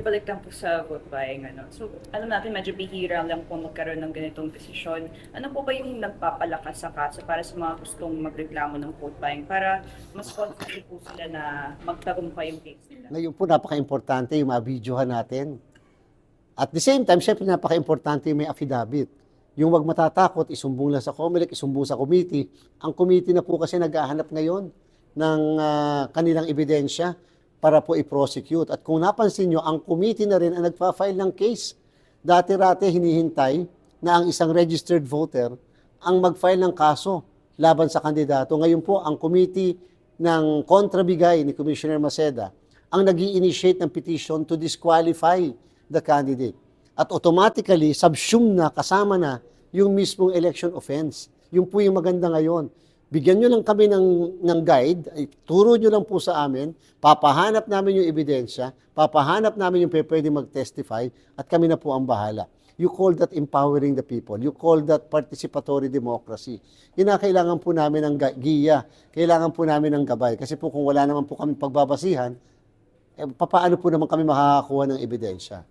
Balik lang po sa vote buying, ano. So, alam natin medyo bihira lang po magkaroon ng ganitong desisyon. Ano po ba yung nagpapalakas sa kaso para sa mga gustong magreklamo ng vote buying para mas confident po sila na magtagumpay yung case nila? Ngayon po, napaka-importante yung mabidyohan natin. At the same time, syempre napaka-importante yung may affidavit. Yung wag matatakot, isumbong lang sa COMELEC, isumbong sa committee. Ang committee na po kasi naghahanap ngayon ng kanilang ebidensya para po i-prosecute. At kung napansin nyo, ang committee na rin ang nagpa-file ng case. Dati-rate hinihintay na ang isang registered voter ang mag-file ng kaso laban sa kandidato. Ngayon po, ang committee ng kontrabigay ni Commissioner Maceda ang nag-i-initiate ng petition to disqualify the candidate. At automatically, subsume na, kasama na yung mismong election offense. Yung po yung maganda ngayon. Bigyan nyo lang kami ng guide, turo nyo lang po sa amin, papahanap namin yung ebidensya, papahanap namin yung pwede mag-testify, at kami na po ang bahala. You call that empowering the people. You call that participatory democracy. Kailangan po namin ng giya, kailangan po namin ng gabay. Kasi po kung wala naman po kami pagbabasihan, papaano po naman kami makakakuha ng ebidensya?